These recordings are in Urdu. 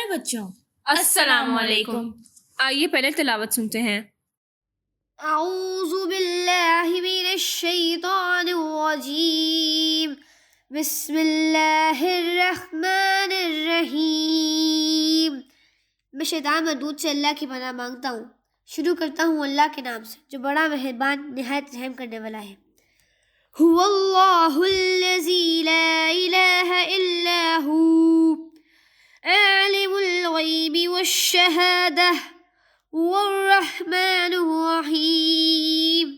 بچوں، السلام علیکم۔ آئیے پہلے تلاوت سنتے ہیں۔ اعوذ باللہ من الشیطان الرجیم، بسم اللہ الرحمن الرحیم۔ میں شیطان مردود سے اللہ کی پناہ مانگتا ہوں۔ شروع کرتا ہوں اللہ کے نام سے جو بڑا مہربان نہایت رحم کرنے والا ہے۔ هو اللہ الذی لا الہ الا ہو عالم الغیب والشہادہ والرحمن الرحیم۔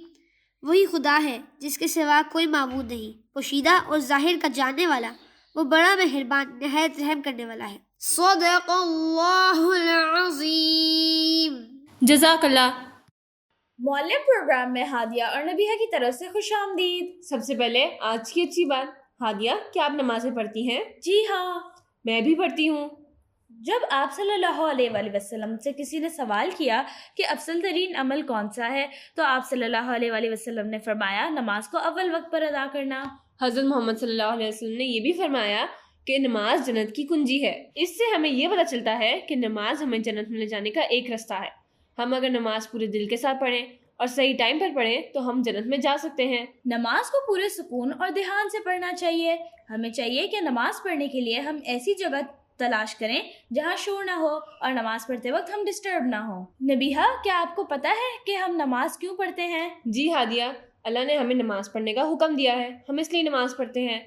وہی خدا ہے جس کے سوا کوئی معبود نہیں، پوشیدہ اور ظاہر کا جاننے والا، وہ بڑا مہربان نہایت رحم کرنے والا ہے۔ صدق اللہ العظیم۔ جزاک اللہ۔ معلم پروگرام میں ہادیہ اور نبیہہ کی طرف سے خوش آمدید۔ سب سے پہلے آج کی اچھی بات، ہادیہ کیا آپ نمازیں پڑھتی ہیں؟ جی ہاں، میں بھی پڑھتی ہوں۔ جب آپ صلی اللہ علیہ وآلہ وسلم سے کسی نے سوال کیا کہ افضل ترین عمل کون سا ہے تو آپ صلی اللہ علیہ وآلہ وسلم نے فرمایا نماز کو اول وقت پر ادا کرنا۔ حضرت محمد صلی اللہ علیہ وسلم نے یہ بھی فرمایا کہ نماز جنت کی کنجی ہے۔ اس سے ہمیں یہ پتہ چلتا ہے کہ نماز ہمیں جنت میں لے جانے کا ایک رستہ ہے۔ ہم اگر نماز پورے دل کے ساتھ پڑھیں اور صحیح ٹائم پر پڑھیں تو ہم جنت میں جا سکتے ہیں۔ نماز کو پورے سکون اور دھیان سے پڑھنا چاہیے۔ ہمیں چاہیے کہ نماز پڑھنے کے لیے ہم ایسی جگہ تلاش کریں جہاں شور نہ ہو اور نماز پڑھتے وقت ہم ڈسٹرب نہ ہوں۔ نبیہہ، کیا آپ کو پتہ ہے کہ ہم نماز کیوں پڑھتے ہیں؟ جی ہادیہ، اللہ نے ہمیں نماز پڑھنے کا حکم دیا ہے، ہم اس لیے نماز پڑھتے ہیں۔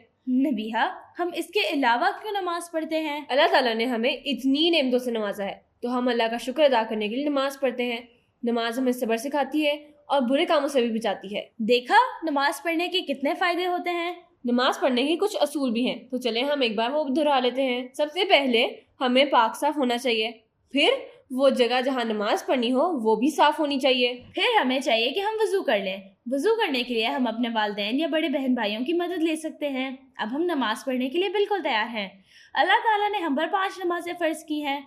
نبیہہ، ہم اس کے علاوہ کیوں نماز پڑھتے ہیں؟ اللہ تعالیٰ نے ہمیں اتنی نعمتوں سے نوازا ہے تو ہم اللہ کا شکر ادا کرنے کے لیے نماز پڑھتے ہیں۔ نماز ہمیں صبر سکھاتی ہے اور برے کاموں سے بھی بچاتی ہے۔ دیکھا نماز پڑھنے کے کتنے فائدے ہوتے ہیں۔ نماز پڑھنے کے کچھ اصول بھی ہیں، تو چلیں ہم ایک بار وہ دہرا لیتے ہیں۔ سب سے پہلے ہمیں پاک صاف ہونا چاہیے، پھر وہ جگہ جہاں نماز پڑھنی ہو وہ بھی صاف ہونی چاہیے۔ پھر ہمیں چاہیے کہ ہم وضو کر لیں۔ وضو کرنے کے لیے ہم اپنے والدین یا بڑے بہن بھائیوں کی مدد لے سکتے ہیں۔ اب ہم نماز پڑھنے کے لیے بالکل تیار ہیں۔ اللہ تعالیٰ نے ہم پر 5 نمازیں فرض کی ہیں،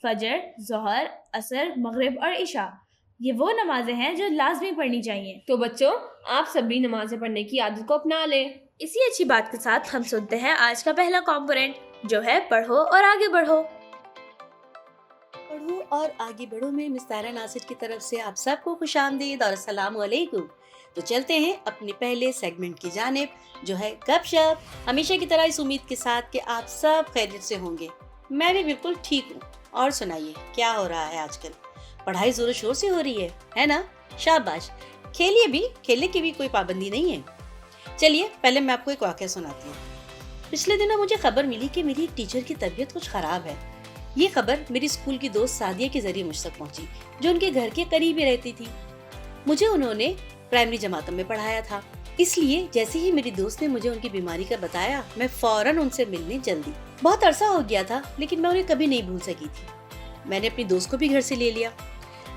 فجر، ظہر، عصر، مغرب اور عشاء۔ یہ وہ نمازیں ہیں جو لازمی پڑھنی چاہیے۔ تو بچوں، آپ سب بھی نمازیں پڑھنے کی عادت کو اپنا لیں۔ اسی اچھی بات کے ساتھ ہم سنتے ہیں آج کا پہلا کمپوننٹ جو ہے پڑھو اور آگے بڑھو۔ پڑھو اور آگے بڑھو میں مس طاہرہ ناصر کی طرف سے آپ سب کو خوش آمدید اور السلام علیکم۔ تو چلتے ہیں اپنے پہلے سیگمنٹ کی جانب جو ہے گپ شپ، ہمیشہ کی طرح اس امید کے ساتھ کہ آپ سب خیریت سے ہوں گے۔ میں بھی بالکل ٹھیک ہوں۔ اور سنائیے کیا ہو رہا ہے آج کل؟ پڑھائی زور و شور سے ہو رہی ہے نا؟ شاباش، کھیلیے بھی، کھیلنے کی بھی کوئی پابندی نہیں ہے۔ چلیے پہلے میں آپ کو ایک واقعہ سناتی ہوں۔ پچھلے دنوں مجھے خبر ملی کہ میری ایک ٹیچر کی طبیعت کچھ خراب ہے۔ یہ خبر میری اسکول کی دوست سعدیہ کے ذریعے مجھ تک پہنچی جو ان کے گھر کے قریب ہی رہتی تھی۔ مجھے انہوں نے پرائمری جماعتوں میں پڑھایا تھا، اس لیے جیسے ہی میری دوست نے مجھے ان کی بیماری کا بتایا میں فوراً ان سے ملنے چل دی۔ بہت عرصہ ہو گیا تھا لیکن میں انہیں کبھی نہیں بھول سکی تھی۔ میں نے اپنی دوست کو بھی گھر سے لے لیا۔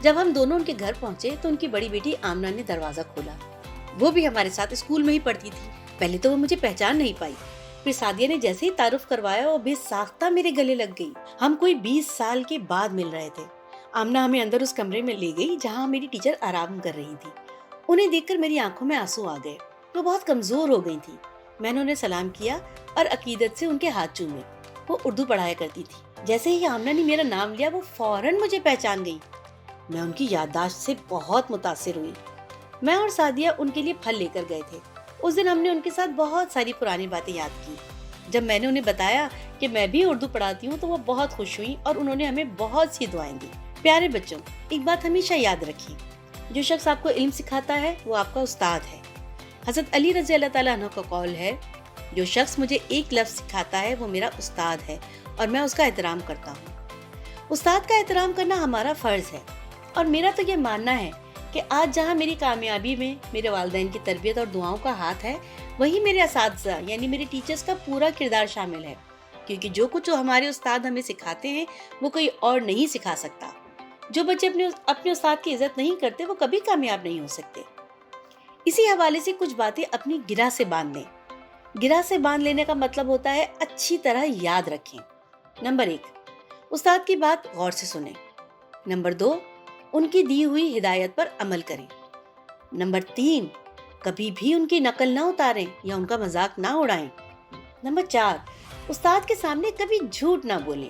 جب ہم دونوں ان کے گھر پہنچے تو ان کی بڑی بیٹی آمنہ نے دروازہ کھولا۔ وہ بھی ہمارے ساتھ اسکول میں ہی پڑھتی تھی۔ پہلے تو وہ مجھے پہچان نہیں پائی، پھر سعدیہ نے جیسے ہی تعارف کروایا وہ بے ساختہ میرے گلے لگ گئی۔ ہم کوئی 20 سال کے بعد مل رہے تھے۔ آمنہ ہمیں اندر اس کمرے میں لے گئی جہاں میری ٹیچر آرام کر رہی تھی۔ انہیں دیکھ کر میری آنکھوں میں آنسو آ گئے۔ وہ بہت کمزور ہو گئی تھی۔ میں نے انہیں سلام کیا اور عقیدت سے ان کے ہاتھ چومے۔ وہ اردو پڑھایا کرتی تھی۔ جیسے ہی آمنہ نے میرا نام لیا وہ فوراً مجھے پہچان گئی۔ میں ان کی یادداشت سے بہت متاثر ہوئی۔ میں اور سعدیہ ان کے لیے پھل لے کر گئے تھے۔ اس دن ہم نے ان کے ساتھ بہت ساری پرانی باتیں یاد کی۔ جب میں نے انہیں بتایا کہ میں بھی اردو پڑھاتی ہوں تو وہ بہت خوش ہوئی اور انہوں نے ہمیں بہت سی دعائیں دی۔ پیارے بچوں، ایک بات ہمیشہ یاد رکھیں، جو شخص آپ کو علم سکھاتا ہے وہ آپ کا استاد ہے۔ حضرت علی رضی اللہ تعالیٰ عنہ کا قول ہے، جو شخص مجھے ایک لفظ سکھاتا ہے وہ میرا استاد ہے اور میں اس کا احترام کرتا ہوں۔ استاد کا احترام کرنا ہمارا فرض ہے، اور میرا تو یہ ماننا ہے کہ آج جہاں میری کامیابی میں میرے والدین کی تربیت اور دعاؤں کا ہاتھ ہے، وہی میرے اساتذہ یعنی میرے ٹیچرز کا پورا کردار شامل ہے، کیونکہ جو کچھ ہمارے استاد ہمیں سکھاتے ہیں وہ کوئی اور نہیں سکھا سکتا۔ جو بچے اپنے استاد کی عزت نہیں کرتے وہ کبھی کامیاب نہیں ہو سکتے۔ اسی حوالے سے کچھ باتیں اپنی گرہ سے باندھ لیں۔ گرہ سے باندھ لینے کا مطلب ہوتا ہے اچھی طرح یاد رکھیں۔ نمبر 1، استاد کی بات غور سے سنیں۔ نمبر 2، ان کی دی ہوئی ہدایت پر عمل کریں۔ نمبر 3، کبھی بھی ان کی نقل نہ اتاریں یا ان کا مذاق نہ اڑائیں۔ نمبر 4، استاد کے سامنے کبھی جھوٹ نہ بولیں۔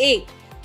1,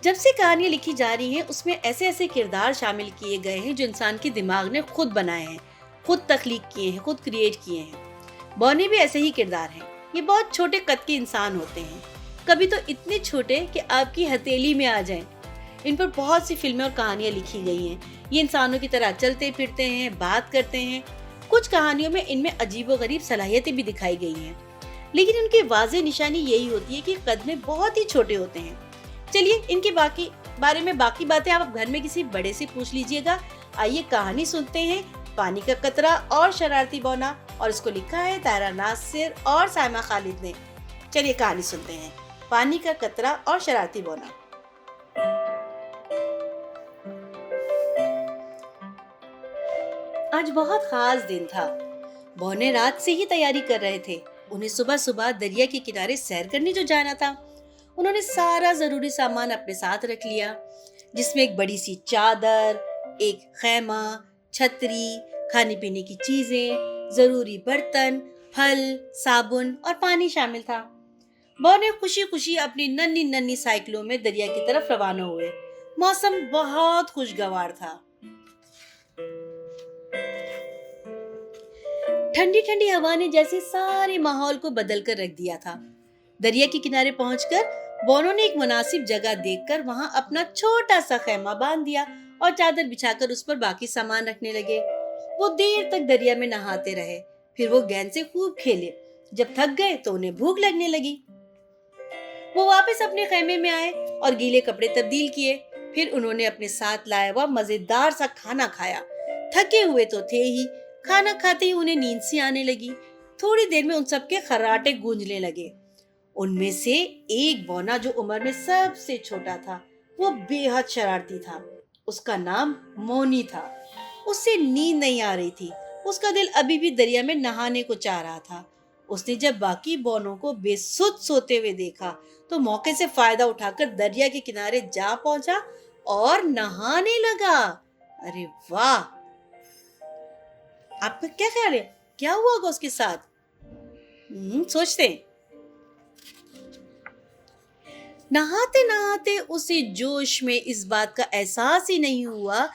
جب سے کہانیاں لکھی جا رہی ہیں اس میں ایسے ایسے کردار شامل کیے گئے ہیں جو انسان کے دماغ نے خود بنائے ہیں، خود تخلیق کیے ہیں، خود کریٹ کیے ہیں۔ بونے بھی ایسے ہی کردار ہیں۔ یہ بہت چھوٹے قد کے انسان ہوتے ہیں، کبھی تو اتنے چھوٹے کہ آپ کی ہتھیلی میں آ جائیں۔ ان پر بہت سی فلمیں اور کہانیاں لکھی گئی ہیں۔ یہ انسانوں کی طرح چلتے پھرتے ہیں، بات کرتے ہیں۔ کچھ کہانیوں میں ان میں عجیب و غریب صلاحیتیں بھی دکھائی گئی ہیں، لیکن ان کی واضح نشانی یہی ہوتی ہے کہ قد میں بہت ہی چھوٹے ہوتے ہیں۔ چلیے ان کے بارے میں باقی باتیں آپ گھر میں کسی بڑے سے پوچھ لیجئے گا۔ آئیے کہانی سنتے ہیں پانی کا قطرہ اور شرارتی بونا، اور اس کو لکھا ہے طاہرہ ناصر اور سائمہ خالد نے۔ چلیے کہانی سنتے ہیں پانی کا قطرہ اور شرارتی بونا۔ آج بہت خاص دن تھا۔ بونے رات سے ہی تیاری کر رہے تھے۔ انہیں صبح صبح دریا کے کنارے سیر کرنے جو جانا تھا۔ انہوں نے سارا ضروری سامان اپنے ساتھ رکھ لیا، جس میں ایک بڑی سی چادر، ایک خیمہ، چھتری، کھانے پینے کی چیزیں، ضروری برتن، پھل، صابن اور پانی شامل تھا۔ بونے خوشی خوشی اپنی ننھی ننھی سائیکلوں میں دریا کی طرف روانہ ہوئے۔ موسم بہت خوشگوار تھا۔ ٹھنڈی ٹھنڈی ہوا نے جیسے سارے ماحول کو بدل کر رکھ دیا تھا۔ دریا کے کنارے پہنچ کر بونو نے ایک مناسب جگہ دیکھ کر وہاں اپنا چھوٹا سا خیمہ باندھ دیا اور چادر بچھا کر اس پر باقی سامان رکھنے لگے۔ وہ دیر تک دریا میں نہاتے رہے، پھر وہ گیند سے خوب کھیلے۔ جب تھک گئے تو انہیں بھوک لگنے لگی۔ وہ واپس اپنے خیمے میں آئے اور گیلے کپڑے تبدیل کیے۔ پھر انہوں نے اپنے ساتھ لایا ہوا مزیدار سا کھانا کھایا۔ تھکے ہوئے تو تھے ہی، کھانا کھاتے ہی انہیں نیند سی آنے لگی۔ تھوڑی دیر میں ان سب کے خراٹے گونجنے لگے۔ ان میں سے ایک بونا جو عمر میں سب سے چھوٹا تھا، وہ بے حد شرارتی تھا۔ اس کا نام مونی تھا۔ اس سے نیند نہیں آ رہی تھی۔ اس کا دل ابھی بھی دریا میں نہانے کو چاہ رہا تھا۔ اس نے جب باقی بونوں کو بے سد سوتے ہوئے دیکھا تو موقع سے فائدہ اٹھا کر دریا کے کنارے جا پہنچا اور نہانے لگا۔ ارے واہ! آپ کا کیا خیال ہے؟ کیا ہوا ہوگا اس کے ساتھ؟ سوچتے ہیں۔ نہاتے نہاتے اسے جوش میں اس بات کا احساس ہی نہیں ہوا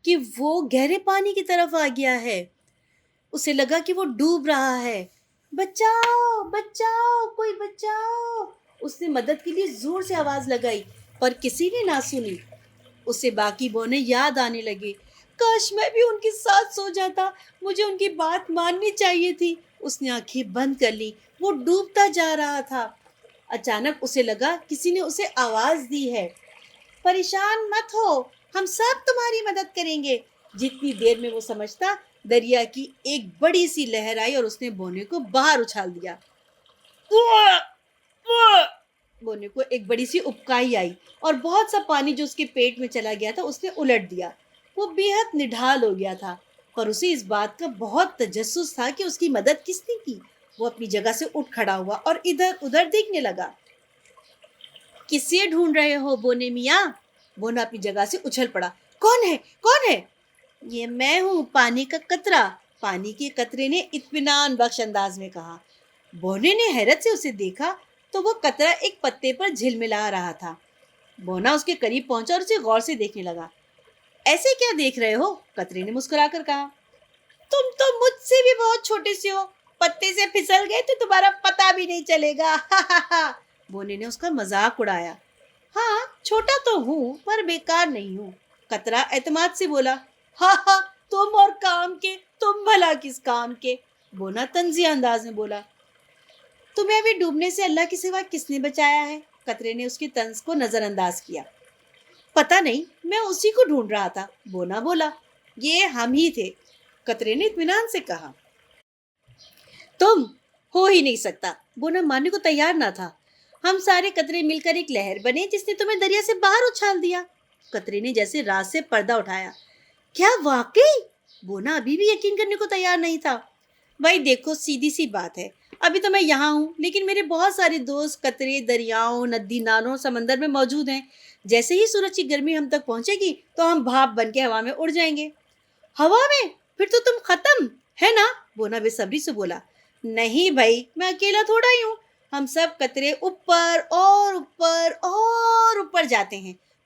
کہ وہ گہرے پانی کی طرف آ گیا ہے۔ اسے لگا کہ وہ ڈوب رہا ہے۔ بچاؤ بچاؤ، کوئی بچاؤ! اس نے مدد کے لیے زور سے آواز لگائی، پر کسی نے نہ سنی۔ اسے باقی بونے یاد آنے لگے۔ کاش میں بھی ان کے ساتھ سو جاتا، مجھے ان کی بات ماننی چاہیے تھی۔ اس نے آنکھیں بند کر لی۔ وہ ڈوبتا جا رہا تھا۔ اچانک اسے لگا کسی نے اسے آواز دی ہے۔ پریشان مت ہو، ہم سب تمہاری مدد کریں گے۔ جتنی دیر میں وہ سمجھتا، دریا کی ایک بڑی سی لہر آئی اور اس نے بونے کو باہر اچھال دیا۔ بونے کو ایک بڑی سی ابکائی آئی اور بہت سا پانی جو اس کے پیٹ میں چلا گیا تھا اس نے الٹ دیا۔ وہ بے حد نڈھال ہو گیا تھا، پر اسے اس بات کا بہت تجسس تھا کہ اس کی مدد کس نے کی۔ وہ اپنی جگہ سے اٹھ کھڑا ہوا اور ادھر ادھر دیکھنے لگا۔ کسے ڈھونڈ رہے ہو بونے میاں؟ بونا اپنی جگہ سے اچھل پڑا۔ کون ہے؟ کون ہے؟ یہ میں ہوں، پانی کا قطرہ، پانی کے قطرے نے اطمینان بخش انداز میں کہا۔ بونے نے حیرت سے اسے دیکھا تو وہ قطرہ ایک پتے پر جھلملا رہا تھا۔ بونا اس کے قریب پہنچا اور اسے غور سے دیکھنے لگا۔ ایسے کیا دیکھ رہے ہو؟ قطرے نے مسکرا کر کہا۔ تم تو مجھ سے بھی بہت چھوٹے سے ہو، پتے سے پھسل گئے تو تمہارا پتہ بھی نہیں چلے گا۔ بونے نے اس کا مذاق اڑایا۔ ہاں چھوٹا تو ہوں پر بیکار نہیں ہوں، قطرہ اعتماد سے بولا۔ ہاں تم اور کام کے، تم بھلا کس کام کے؟ بونا طنزیہ انداز میں بولا۔ تمہیں ابھی ڈوبنے سے اللہ کے سوا کس نے بچایا ہے؟ قطرے نے اس کی طنز کو نظر انداز کیا۔ پتہ نہیں، میں اسی کو ڈھونڈ رہا تھا، بونا بولا۔ یہ ہم ہی تھے، قطرے نے اطمینان سے کہا۔ تم ہو ہی نہیں سکتا، بونا ماننے کو تیار نہ تھا۔ ہم سارے قطرے مل کر ایک لہر بنے جس نے تمہیں دریا سے باہر اچھال دیا۔ قطرے نے جیسے راز سے پردہ اٹھایا۔ کیا واقعی؟ بونا ابھی بھی یقین کرنے کو تیار نہیں تھا۔ بھائی دیکھو، سیدھی سی بات ہے، ابھی تو میں یہاں ہوں لیکن میرے بہت سارے دوست قطرے دریاؤں، ندی نالوں، سمندر میں موجود ہیں۔ جیسے ہی سورج کی گرمی ہم تک پہنچے گی تو ہم بھاپ بن کے ہوا میں اڑ جائیں گے۔ ہوا میں؟ پھر تو تم ختم ہے نا؟ بونا بے صبری سے بولا۔ نہیں بھائی، میں اکیلا تھوڑا ہی ہوں، ہم سب قطرے اوپر اور اوپر اور اوپر جاتے ہیں،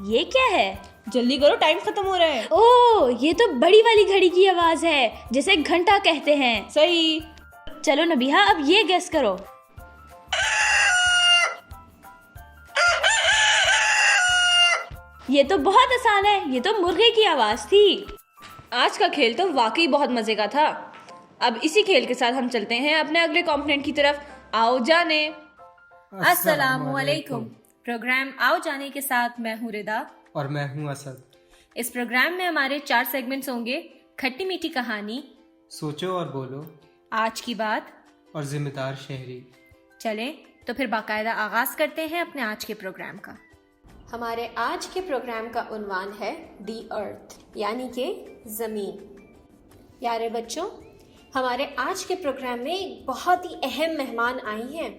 یہ کیا ہے؟ جلدی کرو، ٹائم ختم ہو رہا ہے۔ اوہ، یہ تو بڑی والی گھڑی کی آواز ہے جسے گھنٹا کہتے ہیں۔ صحیح۔ چلو نبیہا اب یہ گیس کرو۔ یہ تو بہت آسان ہے، یہ تو مرغے کی آواز تھی۔ آج کا کھیل تو واقعی بہت مزے کا تھا۔ اب اسی کھیل کے ساتھ ہم چلتے ہیں اپنے اگلے کمپوننٹ کی طرف۔ آؤ جانے۔ السلام علیکم۔ پروگرام آؤ جانے کے ساتھ میں ہوں ردا اور میں ہوں اسد۔ اس پروگرام میں ہمارے 4 سیگمنٹس ہوں گے: کھٹی میٹھی کہانی، سوچو اور بولو، آج کی بات، اور ذمہ دار شہری۔ چلیں تو پھر باقاعدہ آغاز کرتے ہیں اپنے آج کے پروگرام کا۔ ہمارے آج کے پروگرام کا عنوان ہے دی ارتھ، یعنی کہ زمین۔ پیارے بچوں، ہمارے آج کے پروگرام میں ایک بہت ہی اہم مہمان آئی ہیں۔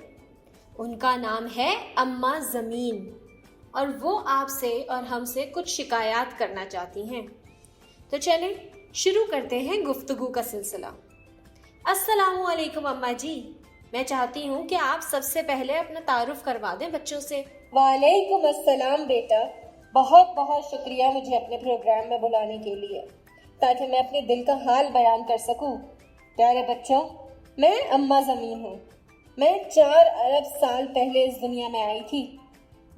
ان کا نام ہے اماں زمین، اور وہ آپ سے اور ہم سے کچھ شکایات کرنا چاہتی ہیں۔ تو چلیں شروع کرتے ہیں گفتگو کا سلسلہ۔ السلام علیکم اماں جی، میں چاہتی ہوں کہ آپ سب سے پہلے اپنا تعارف کروا دیں بچوں سے۔ وعلیکم السلام بیٹا، بہت بہت شکریہ مجھے اپنے پروگرام میں بلانے کے لیے تاکہ میں اپنے دل کا حال بیان کر سکوں۔ پیارے بچوں، میں اماں زمین ہوں۔ میں 4 ارب سال پہلے اس دنیا میں آئی تھی۔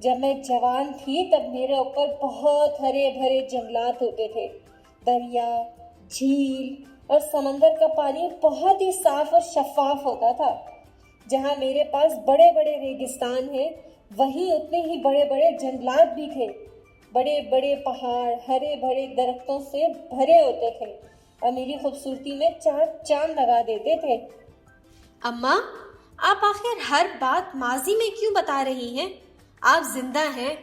جب میں جوان تھی تب میرے اوپر بہت ہرے بھرے جنگلات ہوتے تھے۔ دریا، جھیل اور سمندر کا پانی بہت ہی صاف اور شفاف ہوتا تھا۔ جہاں میرے پاس بڑے بڑے ریگستان ہیں، وہیں اتنے ہی بڑے بڑے جنگلات بھی تھے۔ بڑے بڑے پہاڑ ہرے بھرے درختوں سے بھرے ہوتے تھے اور میری خوبصورتی میں 4 چاند لگا دیتے تھے۔ اماں، آپ آخر ہر بات ماضی میں کیوں بتا رہی ہیں؟ آپ زندہ ہیں،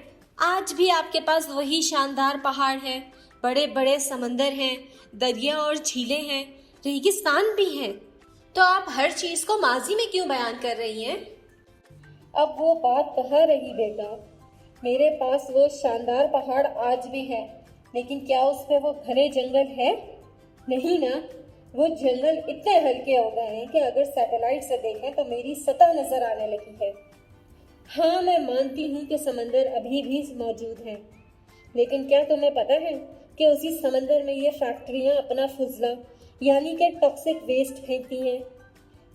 آج بھی آپ کے پاس وہی شاندار پہاڑ ہیں، بڑے بڑے سمندر ہیں، دریا اور جھیلیں ہیں، ریگستان بھی ہیں، تو آپ ہر چیز کو ماضی میں کیوں بیان کر رہی ہیں؟ اب وہ بات کہاں رہی بیٹا؟ میرے پاس وہ شاندار پہاڑ آج بھی ہیں، لیکن کیا اس پہ وہ گھنے جنگل ہے؟ نہیں نا، وہ جنگل اتنے ہلکے ہو گئے ہیں کہ اگر سیٹلائٹ سے دیکھیں تو میری سطح نظر آنے لگی ہے۔ ہاں، میں مانتی ہوں کہ سمندر ابھی بھی موجود ہیں، لیکن کیا تمہیں پتہ ہے کہ اسی سمندر میں یہ فیکٹریاں اپنا فضلہ یعنی کہ ٹاکسک ویسٹ پھینکتی ہیں؟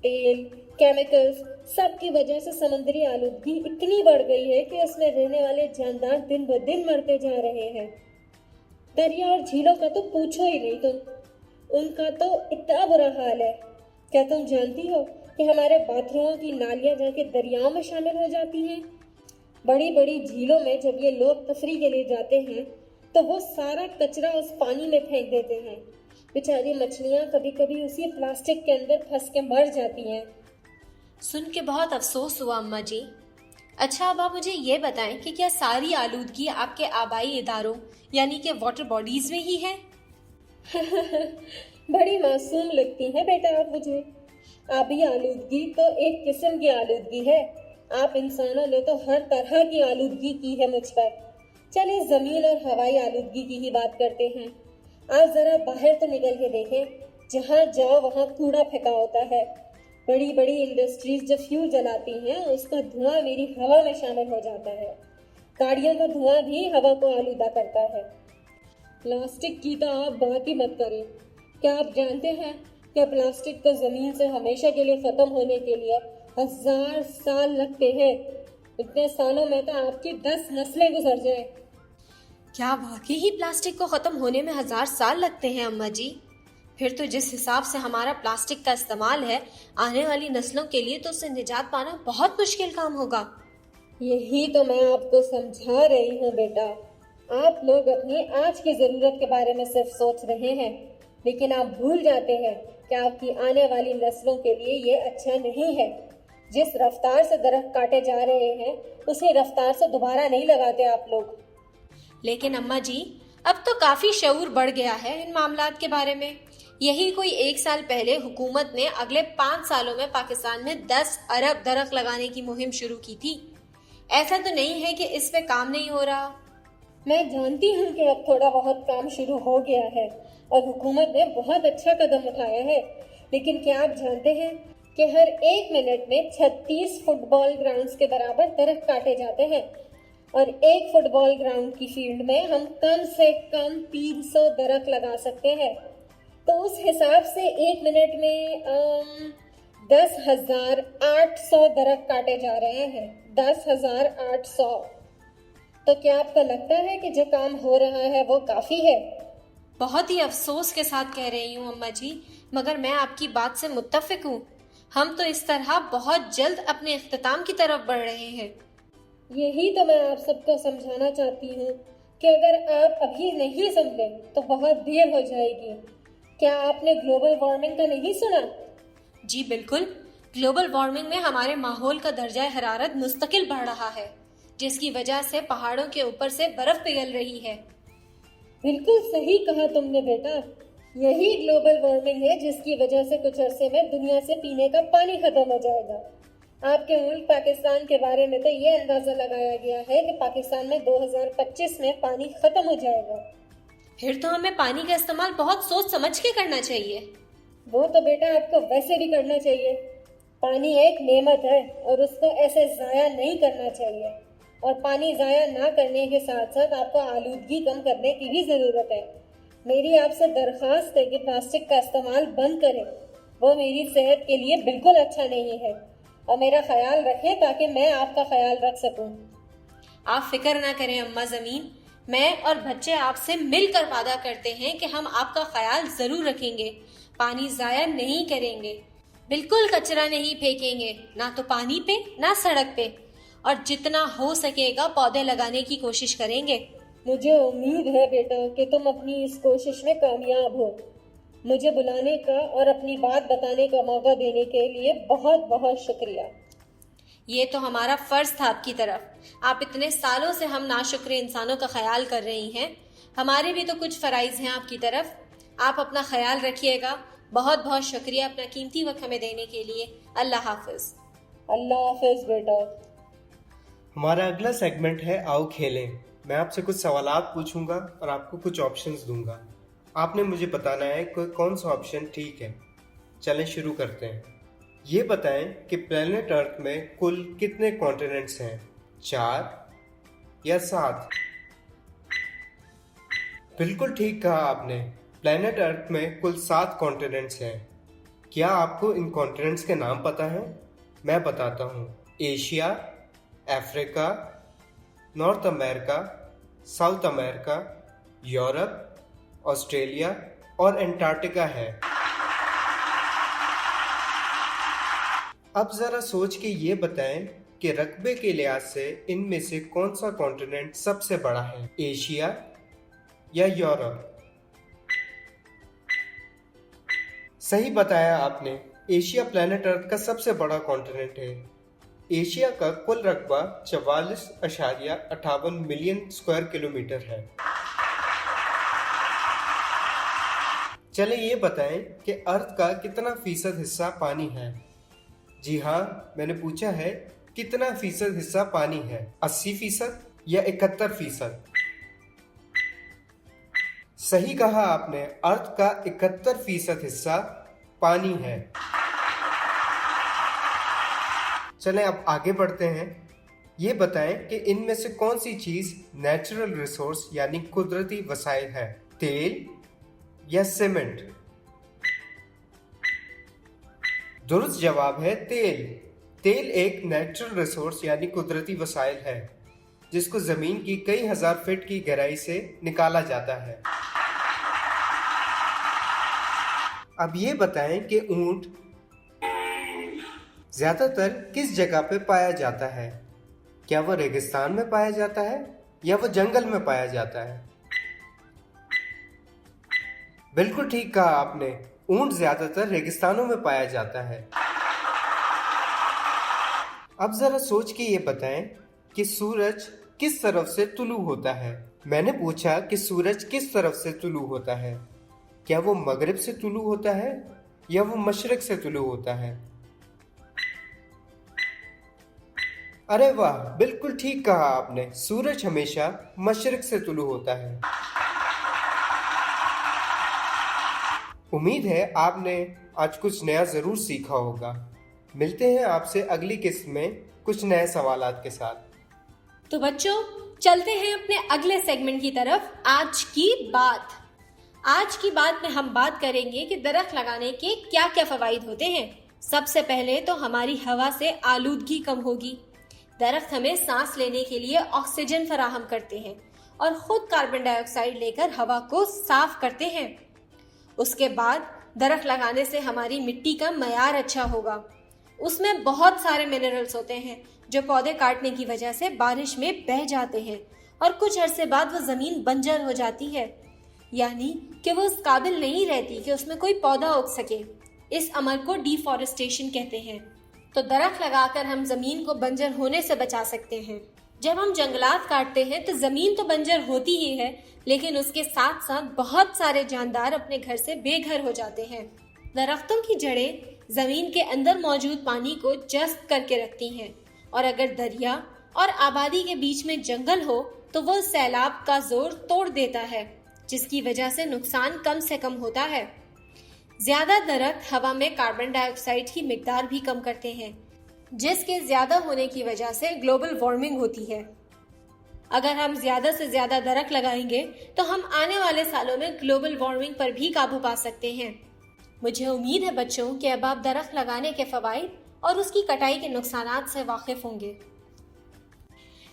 تیل، کیمیکلز، سب کی وجہ سے سمندری آلودگی اتنی بڑھ گئی ہے کہ اس میں رہنے والے جاندار دن بدن مرتے جا رہے ہیں۔ دریا اور جھیلوں کا تو پوچھو ہی نہیں تم، ان کا تو اتنا برا حال ہے۔ کیا تم جانتی ہو کہ ہمارے باتھ روموں کی نالیاں جا کے دریاؤں میں شامل ہو جاتی ہیں؟ بڑی بڑی جھیلوں میں جب یہ لوگ تفریح کے لیے جاتے ہیں تو وہ سارا کچرا اس پانی میں پھینک دیتے ہیں۔ بیچاری مچھلیاں کبھی کبھی اسی پلاسٹک کے اندر پھنس کے مر جاتی ہیں۔ سن کے بہت افسوس ہوا اماں جی۔ اچھا اب آپ مجھے یہ بتائیں کہ کیا ساری آلودگی آپ کے آبائی اداروں یعنی کہ واٹر باڈیز میں ہی ہے؟ بڑی معصوم لگتی ہیں بیٹا آپ مجھے۔ آبی آلودگی تو ایک قسم کی آلودگی ہے، آپ انسانوں نے تو ہر طرح کی آلودگی کی ہے مجھ پر۔ چلیں زمین اور ہوائی آلودگی کی ہی بات کرتے ہیں۔ آپ ذرا باہر تو نکل کے دیکھیں، جہاں جاؤ وہاں کوڑا پھینکا ہوتا ہے۔ بڑی بڑی انڈسٹریز جو فیول جلاتی ہیں اس کا دھواں میری ہوا میں شامل ہو جاتا ہے۔ گاڑیوں کا دھواں بھی ہوا کو آلودہ کرتا ہے۔ پلاسٹک کی تو آپ بات ہی مت کریں۔ کیا آپ جانتے ہیں کہ پلاسٹک کو زمین سے ہمیشہ کے لیے ختم ہونے کے لیے 1000 سال لگتے ہیں؟ اتنے سالوں میں تو آپ کی 10 نسلیں گزر جائیں۔ کیا واقعی ہی پلاسٹک کو ختم ہونے میں 1000 سال لگتے ہیں اماں جی؟ پھر تو جس حساب سے ہمارا پلاسٹک کا استعمال ہے، آنے والی نسلوں کے لیے تو اس سے نجات پانا بہت مشکل کام ہوگا۔ یہی تو میں آپ کو سمجھا رہی ہوں بیٹا۔ آپ لوگ اپنی آج کی ضرورت کے بارے میں صرف سوچ رہے ہیں، لیکن آپ بھول جاتے ہیں کہ آپ کی آنے والی نسلوں کے لیے یہ اچھا نہیں ہے۔ جس رفتار سے درخت کاٹے جا رہے ہیں اسی رفتار سے دوبارہ نہیں لگاتے آپ لوگ۔ لیکن اماں جی، اب تو کافی شعور بڑھ گیا ہے ان معاملات کے بارے میں۔ یہی کوئی 1 سال پہلے حکومت نے اگلے 5 سالوں میں پاکستان میں 10 ارب درخت لگانے کی مہم شروع کی تھی۔ ایسا تو نہیں ہے کہ اس پہ کام نہیں ہو رہا۔ میں جانتی ہوں کہ اب تھوڑا بہت کام شروع ہو گیا ہے اور حکومت نے بہت اچھا قدم اٹھایا ہے، لیکن کیا آپ جانتے ہیں کہ ہر 1 منٹ میں 36 فٹ بال گراؤنڈز کے برابر درخت کاٹے جاتے ہیں؟ اور ایک فٹ بال گراؤنڈ کی فیلڈ میں ہم کم سے کم 300 درخت لگا سکتے ہیں، تو اس حساب سے ایک منٹ میں 10,800 درخت کاٹے جا رہے ہیں۔ 10,800۔ تو کیا آپ کو لگتا ہے کہ جو کام ہو رہا ہے وہ کافی ہے؟ بہت ہی افسوس کے ساتھ کہہ رہی ہوں اماں جی، مگر میں آپ کی بات سے متفق ہوں۔ ہم تو اس طرح بہت جلد اپنے اختتام کی طرف بڑھ رہے ہیں۔ یہی تو میں آپ سب کو سمجھانا چاہتی ہوں کہ اگر آپ ابھی نہیں سمجھے تو بہت دیر ہو جائے گی۔ کیا آپ نے گلوبل وارمنگ کا نہیں سنا؟ جی بالکل، گلوبل وارمنگ میں ہمارے ماحول کا درجہ حرارت مستقل بڑھ رہا ہے، جس کی وجہ سے پہاڑوں کے اوپر سے برف پگھل رہی ہے۔ بالکل صحیح کہا تم نے بیٹا، یہی گلوبل وارمنگ ہے جس کی وجہ سے کچھ عرصے میں دنیا سے پینے کا پانی ختم ہو جائے گا۔ آپ کے ملک پاکستان کے بارے میں تو یہ اندازہ لگایا گیا ہے کہ پاکستان میں 2025 میں پانی ختم ہو جائے گا۔ پھر تو ہمیں پانی کا استعمال بہت سوچ سمجھ کے کرنا چاہیے۔ وہ تو بیٹا آپ کو ویسے بھی کرنا چاہیے، پانی ایک نعمت ہے اور اس کو ایسے ضائع نہیں کرنا چاہیے، اور پانی ضائع نہ کرنے کے ساتھ ساتھ آپ کو آلودگی کم کرنے کی بھی ضرورت ہے۔ میری آپ سے درخواست ہے کہ پلاسٹک کا استعمال بند کریں، وہ میری صحت کے لیے بالکل اچھا نہیں ہے، اور میرا خیال رکھیں تاکہ میں آپ کا خیال رکھ سکوں۔ آپ فکر نہ کریں اماں زمین، میں اور بچے آپ سے مل کر وعدہ کرتے ہیں کہ ہم آپ کا خیال ضرور رکھیں گے، پانی ضائع نہیں کریں گے، بالکل کچرا نہیں پھینکیں گے، نہ تو پانی پہ نہ سڑک پہ، اور جتنا ہو سکے گا پودے لگانے کی کوشش کریں گے۔ مجھے امید ہے بیٹا کہ تم اپنی اس کوشش میں کامیاب ہو۔ مجھے بلانے کا اور اپنی بات بتانے کا موقع دینے کے لیے بہت بہت شکریہ۔ یہ تو ہمارا فرض تھا آپ کی طرف، آپ اتنے سالوں سے ہم ناشکر انسانوں کا خیال کر رہی ہیں، ہمارے بھی تو کچھ فرائض ہیں آپ کی طرف۔ آپ اپنا خیال رکھیے گا، بہت بہت شکریہ اپنا قیمتی وقت ہمیں دینے کے لیے۔ اللہ حافظ۔ اللہ حافظ بیٹا۔ ہمارا اگلا سیگمنٹ ہے آؤ کھیلیں۔ میں آپ سے کچھ سوالات پوچھوں گا اور آپ کو کچھ آپشنز دوں گا، آپ نے مجھے بتانا ہے کہ کون سا آپشن ٹھیک ہے۔ چلیں شروع کرتے ہیں۔ یہ بتائیں کہ پلینٹ ارتھ میں کل کتنے کانٹیننٹس ہیں، 4 یا 7؟ بالکل ٹھیک کہا آپ نے، پلینٹ ارتھ میں کل 7 کانٹیننٹس ہیں۔ کیا آپ کو ان کانٹیننٹس کے نام پتہ ہیں؟ میں بتاتا ہوں۔ ایشیا، افریقہ، نارتھ امریکہ، ساؤتھ امریکہ، یورپ، آسٹریلیا اور انٹارکٹیکا ہے۔ اب ذرا سوچ کے یہ بتائیں کہ رقبے کے لحاظ سے ان میں سے کون سا کانٹیننٹ سب سے بڑا ہے، ایشیا یا یورپ؟ صحیح بتایا آپ نے، ایشیا پلینٹ ارتھ کا سب سے بڑا کانٹیننٹ ہے۔ ایشیا کا کل رقبہ 44.58 ملین اسکوائر کلومیٹر ہے۔ چلیں یہ بتائیں کہ ارتھ کا کتنا فیصد حصہ پانی ہے؟ جی ہاں، میں نے پوچھا ہے کتنا فیصد حصہ پانی ہے، 80% یا 71%؟ صحیح کہا آپ نے، ارتھ کا 71% حصہ پانی ہے۔ چلیں اب آگے بڑھتے ہیں۔ یہ بتائیں کہ ان میں سے کون سی چیز نیچرل ریسورس یعنی قدرتی وسائل ہے، تیل یا سیمنٹ؟ درست جواب ہے تیل۔ تیل ایک نیچرل ریسورس یعنی قدرتی وسائل ہے جس کو زمین کی کئی ہزار فٹ کی گہرائی سے نکالا جاتا ہے۔ اب یہ بتائیں کہ اونٹ زیادہ تر کس جگہ پہ پایا جاتا ہے؟ کیا وہ ریگستان میں پایا جاتا ہے یا وہ جنگل میں پایا جاتا ہے؟ بالکل ٹھیک کہا آپ نے، اونٹ زیادہ تر ریگستانوں میں پایا جاتا ہے۔ اب ذرا سوچ کے یہ بتائیں کہ سورج کس طرف سے طلوع ہوتا ہے؟ میں نے پوچھا کہ سورج کس طرف سے طلوع ہوتا ہے، کیا وہ مغرب سے طلوع ہوتا ہے یا وہ مشرق سے طلوع ہوتا ہے؟ ارے واہ، بالکل ٹھیک کہا آپ نے، سورج ہمیشہ مشرق سے طلوع ہوتا ہے۔ امید ہے آپ نے آج کچھ نیا ضرور سیکھا ہوگا۔ ملتے ہیں آپ سے اگلی قسط میں کچھ نئے سوالات کے ساتھ۔ تو بچوں چلتے ہیں اپنے اگلے سیگمنٹ کی طرف، آج کی بات۔ آج کی بات میں ہم بات کریں گے کہ درخت لگانے کے کیا کیا فوائد ہوتے ہیں۔ سب سے پہلے تو ہماری ہوا سے آلودگی کم ہوگی۔ درخت ہمیں سانس لینے کے لیے آکسیجن فراہم کرتے ہیں اور خود کاربن ڈائی آکسائیڈ لے کر ہوا کو صاف کرتے ہیں۔ اس کے بعد درخت لگانے سے ہماری مٹی کا معیار اچھا ہوگا۔ اس میں بہت سارے منرلز ہوتے ہیں جو پودے کاٹنے کی وجہ سے بارش میں بہہ جاتے ہیں اور کچھ عرصے بعد وہ زمین بنجر ہو جاتی ہے، یعنی کہ وہ اس قابل نہیں رہتی کہ اس میں کوئی پودا اگ سکے۔ اس عمل کو ڈیفارسٹیشن کہتے ہیں۔ تو درخت لگا کر ہم زمین کو بنجر ہونے سے بچا سکتے ہیں۔ جب ہم جنگلات کاٹتے ہیں تو زمین تو بنجر ہوتی ہی ہے، لیکن اس کے ساتھ ساتھ بہت سارے جاندار اپنے گھر سے بے گھر ہو جاتے ہیں۔ درختوں کی جڑیں زمین کے اندر موجود پانی کو جذب کر کے رکھتی ہیں، اور اگر دریا اور آبادی کے بیچ میں جنگل ہو تو وہ سیلاب کا زور توڑ دیتا ہے، جس کی وجہ سے نقصان کم سے کم ہوتا ہے۔ زیادہ درخت ہوا میں کاربن ڈائی آکسائیڈ کی مقدار بھی کم کرتے ہیں، جس کے زیادہ ہونے کی وجہ سے گلوبل وارمنگ ہوتی ہے۔ اگر ہم زیادہ سے زیادہ درخت لگائیں گے تو ہم آنے والے سالوں میں گلوبل وارمنگ پر بھی قابو پا سکتے ہیں۔ مجھے امید ہے بچوں کہ اب آپ درخت لگانے کے فوائد اور اس کی کٹائی کے نقصانات سے واقف ہوں گے۔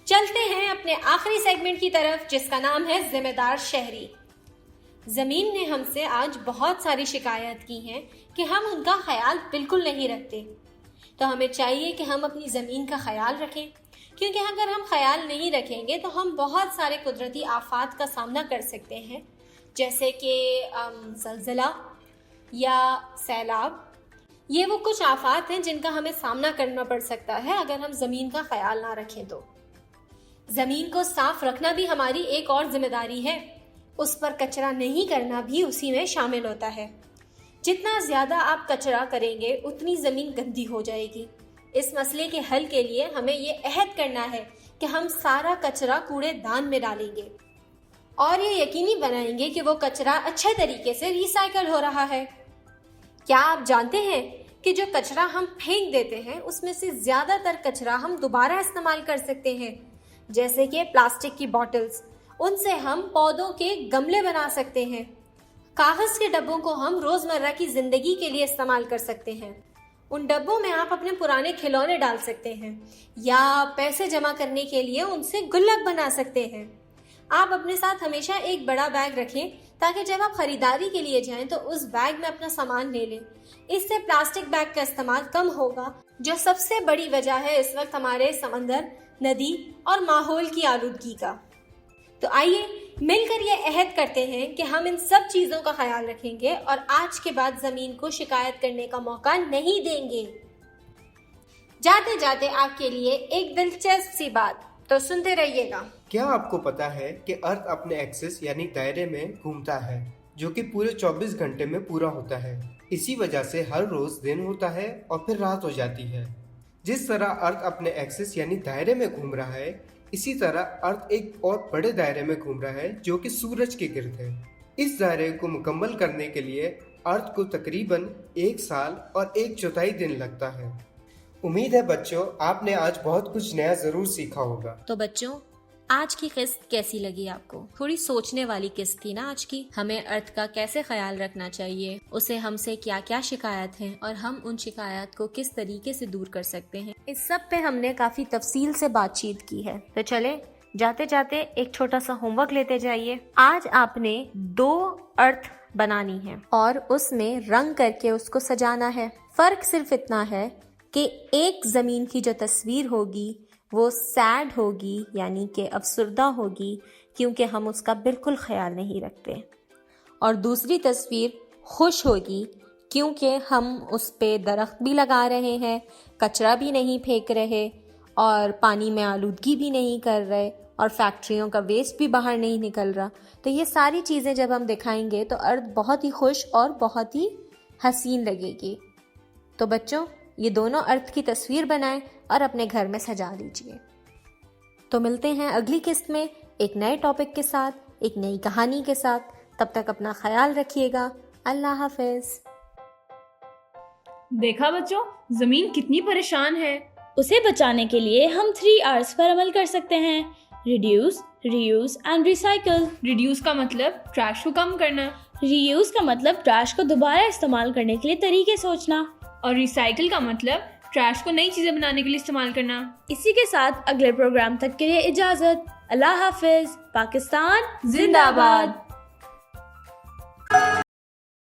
چلتے ہیں اپنے آخری سیگمنٹ کی طرف، جس کا نام ہے ذمہ دار شہری۔ زمین نے ہم سے آج بہت ساری شکایات کی ہیں کہ ہم ان کا خیال بالکل نہیں رکھتے۔ تو ہمیں چاہیے کہ ہم اپنی زمین کا خیال رکھیں، کیونکہ اگر ہم خیال نہیں رکھیں گے تو ہم بہت سارے قدرتی آفات کا سامنا کر سکتے ہیں، جیسے کہ زلزلہ یا سیلاب۔ یہ وہ کچھ آفات ہیں جن کا ہمیں سامنا کرنا پڑ سکتا ہے اگر ہم زمین کا خیال نہ رکھیں تو۔ زمین کو صاف رکھنا بھی ہماری ایک اور ذمہ داری ہے۔ اس پر کچرا نہیں کرنا بھی اسی میں شامل ہوتا ہے۔ جتنا زیادہ آپ کچرا کریں گے اتنی زمین گندی ہو جائے گی۔ اس مسئلے کے حل کے لیے ہمیں یہ عہد کرنا ہے کہ ہم سارا کچرا کوڑے دان میں ڈالیں گے اور یہ یقینی بنائیں گے کہ وہ کچرا اچھے طریقے سے ری سائیکل ہو رہا ہے۔ کیا آپ جانتے ہیں کہ جو کچرا ہم پھینک دیتے ہیں اس میں سے زیادہ تر کچرا ہم دوبارہ استعمال کر سکتے ہیں، جیسے کہ پلاسٹک کی بوٹلز، ان سے ہم پودوں کے گملے بنا سکتے ہیں۔ کاغذ کے ڈبوں کو ہم روزمرہ کی زندگی کے لیے استعمال کر سکتے ہیں۔ ان ڈبوں میں آپ اپنے پرانے کھلونے ڈال سکتے ہیں یا پیسے جمع کرنے کے لیے ان سے گلک بنا سکتے ہیں۔ آپ اپنے ساتھ ہمیشہ ایک بڑا بیگ رکھیں تاکہ جب آپ خریداری کے لیے جائیں تو اس بیگ میں اپنا سامان لے لیں۔ اس سے پلاسٹک بیگ کا استعمال کم ہوگا، جو سب سے بڑی وجہ ہے اس وقت ہمارے سمندر، ندی اور ماحول کی آلودگی کا۔ تو آئیے مل کر یہ عہد کرتے ہیں کہ ہم ان سب چیزوں کا خیال رکھیں گے اور آج کے بعد زمین کو شکایت کرنے کا موقع نہیں دیں گے۔ جاتے جاتے آپ کے لیے ایک دلچسپ سی بات، تو سنتے رہیے گا۔ کیا آپ کو پتا ہے کہ ارتھ اپنے ایکسس یعنی دائرے میں گھومتا ہے، جو کہ پورے 24 گھنٹے میں پورا ہوتا ہے؟ اسی وجہ سے ہر روز دن ہوتا ہے اور پھر رات ہو جاتی ہے۔ جس طرح ارتھ اپنے ایکسس یعنی دائرے میں گھوم رہا ہے، اسی طرح ارتھ ایک اور بڑے دائرے میں گھوم رہا ہے جو کہ سورج کے گرد ہے۔ اس دائرے کو مکمل کرنے کے لیے ارتھ کو تقریباً 1 سال اور 1/4 دن لگتا ہے۔ امید ہے بچوں آپ نے آج بہت کچھ نیا ضرور سیکھا ہوگا۔ تو بچوں آج کی قسط کیسی لگی آپ کو؟ تھوڑی سوچنے والی قسط تھی نا آج کی۔ ہمیں ارتھ کا کیسے خیال رکھنا چاہیے، اسے ہم سے کیا کیا شکایت ہیں اور ہم ان شکایات کو کس طریقے سے دور کر سکتے ہیں، اس سب پہ ہم نے کافی تفصیل سے بات چیت کی ہے۔ تو چلے جاتے جاتے ایک چھوٹا سا ہوم ورک لیتے جائیے۔ آج آپ نے 2 ارتھ بنانی ہے اور اس میں رنگ کر کے اس کو سجانا ہے۔ فرق صرف اتنا ہے کہ ایک زمین کی جو تصویر ہوگی وہ سیڈ ہوگی، یعنی کہ افسردہ ہوگی، کیونکہ ہم اس کا بالکل خیال نہیں رکھتے، اور دوسری تصویر خوش ہوگی کیونکہ ہم اس پہ درخت بھی لگا رہے ہیں، کچرا بھی نہیں پھینک رہے اور پانی میں آلودگی بھی نہیں کر رہے اور فیکٹریوں کا ویسٹ بھی باہر نہیں نکل رہا۔ تو یہ ساری چیزیں جب ہم دکھائیں گے تو ارتھ بہت ہی خوش اور بہت ہی حسین لگے گی۔ تو بچوں یہ دونوں ارتھ کی تصویر بنائیں اور اپنے گھر میں سجا لیجئے۔ تو ملتے ہیں اگلی قسط میں ایک نئے ٹاپک کے ساتھ، ایک نئی کہانی کے ساتھ۔ تب تک اپنا خیال رکھیے گا۔ اللہ حافظ۔ دیکھا بچوں، زمین کتنی پریشان ہے، اسے بچانے کے لیے ہم 3 R's پر عمل کر سکتے ہیں: reduce, reuse and recycle. Reduce کا مطلب ٹریش کو کم کرنا، ری یوز کا مطلب ٹریش کو دوبارہ استعمال کرنے کے لیے طریقے سوچنا، اور ریسائیکل کا مطلب ٹریش کو نئی چیزیں بنانے کے لیے استعمال کرنا۔ اسی کے ساتھ اگلے پروگرام تک کے لیے اجازت۔ اللہ حافظ۔ پاکستان زندہ باد۔